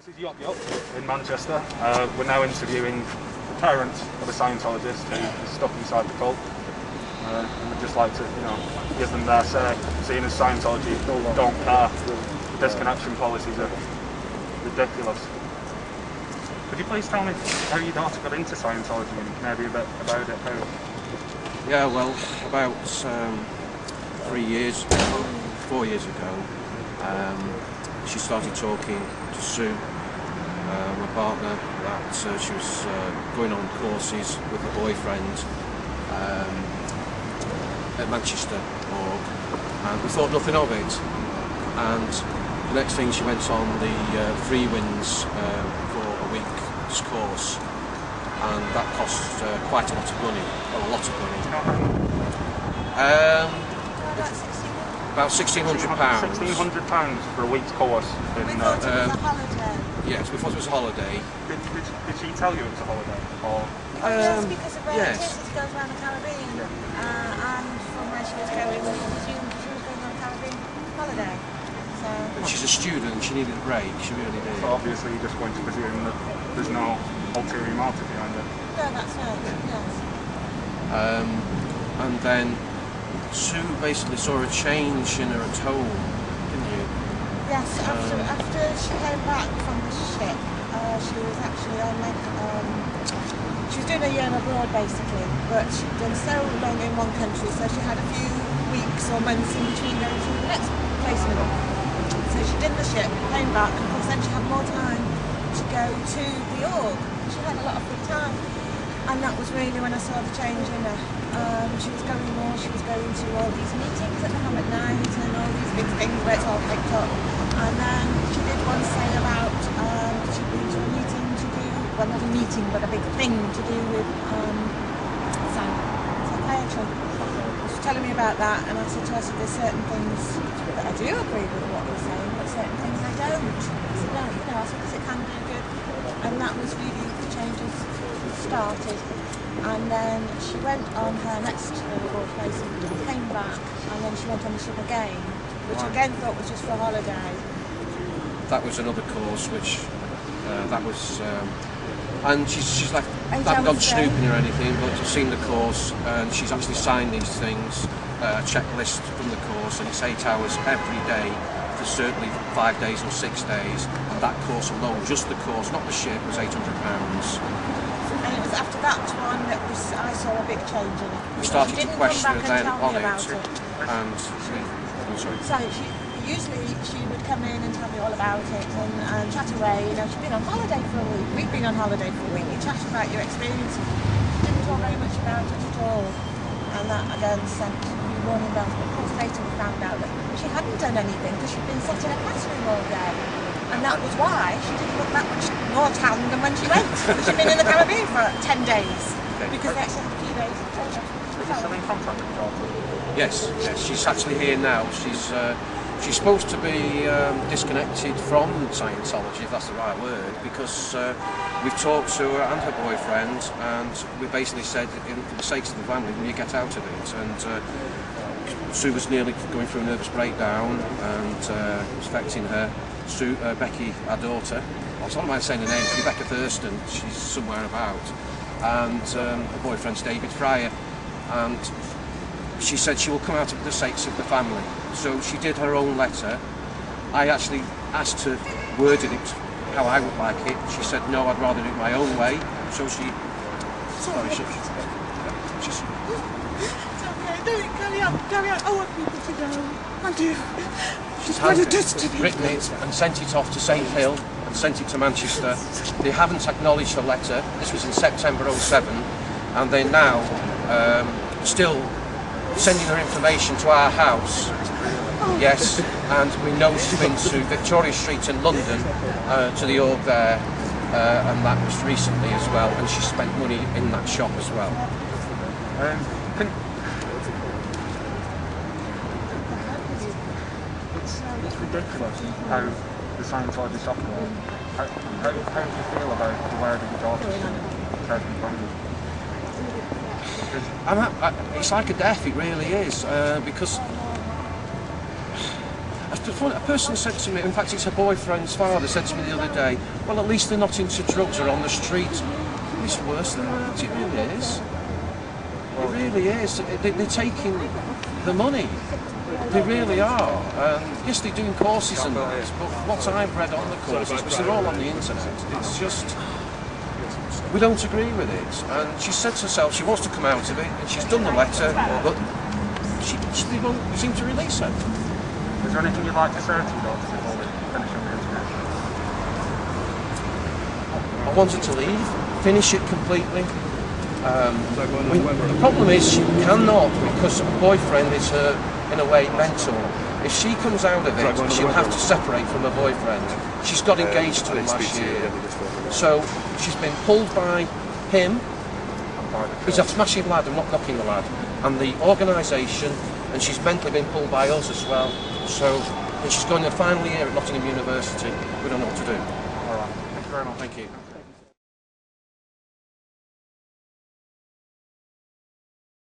This is Yop Yop in Manchester. We're now interviewing the parent of a Scientologist who is stuck inside the cult. And we'd just like to, give them their say, seeing as Scientology don't care. Disconnection policies are ridiculous. Could you please tell me how your daughter got into Scientology and maybe a bit about it? Yeah, well, about 4 years ago, she started talking to Sue, my partner, that she was going on courses with a boyfriend at Manchester org, and we thought nothing of it. And the next thing, she went on the Free Winds for a week's course, and that cost quite a lot of money, about £1,600. £1,600 for a week's course. We thought it was a holiday. Yes, we thought it was a holiday. Did she tell you it was a holiday? Or? Yes, because of where yes. it is, it goes around the Caribbean. And from where she was going, we assumed she was going on a Caribbean holiday. So. And she's a student, she needed a break, she really did. So obviously you're just going to presume that there's no ulterior motive behind it. No, that's right, yes. And then Sue basically saw a change in her at home, didn't you? Yes, after she came back from the ship, she was actually on she was doing a year abroad basically, but she'd done so long in one country, so she had a few weeks or months in between going to the next place in the world. So she did the ship, came back, and of course then she had more time to go to the org. She had a lot of free time, and that was really when I saw the change in her. She was going more, she was going to all these meetings at the home at night and all these big things where it's all picked up. And then she did once say about she'd been to a meeting to do, well not a meeting but a big thing to do with psychiatry. She was telling me about that, and I said to her, there's certain things that I do agree with what you're saying, but certain things I don't. I said, no, I said, because it can do good. And that was really the changes started. And then she went on her next abroad place and came back, and then she went on the ship again, which I again thought was just for a holiday. That was another course which, that was, and she's like, I haven't gone snooping or anything, but she's seen the course, and she's actually signed these things, a checklist from the course, and it's 8 hours every day for certainly 5 days or 6 days, and that course alone, just the course, not the ship, was £800. And it was after that one that I saw a big change in it. We started to question her then on it, and I'm sorry. So usually she would come in and tell me all about it and chat away. She'd been on holiday for a week. We'd been on holiday for a week. You chat about your experiences. Didn't talk very much about it at all. And that again sent me warning bells. But of course later we found out that she hadn't done anything because she'd been sat in a classroom all day. And that was why she didn't look that much more tan than when she went. She'd been in the Caribbean for 10 days. Because they actually had a few days of pleasure. Is she still in contact with your daughter? Yes, she's actually here now. She's supposed to be disconnected from Scientology, if that's the right word, because we've talked to her and her boyfriend, and we basically said, for the sake of the family, will you get out of it? And Sue was nearly going through a nervous breakdown, and it was affecting her. Becky, our daughter, I don't mind saying her name, Rebecca Thurston, she's somewhere about, and her boyfriend's David Fryer, and she said she will come out of the sakes of the family. So she did her own letter. I actually asked her, worded it how I would like it. She said, no, I'd rather do it my own way. So she... Sorry, she's... It's okay, carry on. I want people to go. I do. She's written it and sent it off to St Hill and sent it to Manchester. They haven't acknowledged her letter. This was in September 07, and they're now still sending her information to our house. Yes, and we know she's been to Victoria Street in London, to the org there, and that was recently as well, and she spent money in that shop as well. It's ridiculous how the Scientologists operate. How do you feel about the way that your daughter's taking from you? It's like a death, it really is, because A person said to me, in fact it's her boyfriend's father, said to me the other day, well at least they're not into drugs or on the street. It's worse than that, it really is. It really is. They're taking the money. They really are. Yes, they're doing courses and that, but what I've read on the courses, which they're all on the internet, it's just, we don't agree with it. And she said to herself she wants to come out of it, and she's done the letter, but they won't seem to release her. Is there anything you'd like to say to your daughter before we finish on the interview? I wanted to leave, finish it completely. The problem is she cannot, because her boyfriend is her, in a way, mentor. If she comes out of it, she'll have to separate from her boyfriend. She's got engaged to him last year. So she's been pulled by him. He's a smashing lad, I'm not knocking the lad. And the organisation, and she's mentally been pulled by us as well. So, and she's going to the final year at Nottingham University. We don't know what to do. All right. Thank you very much. Thank you.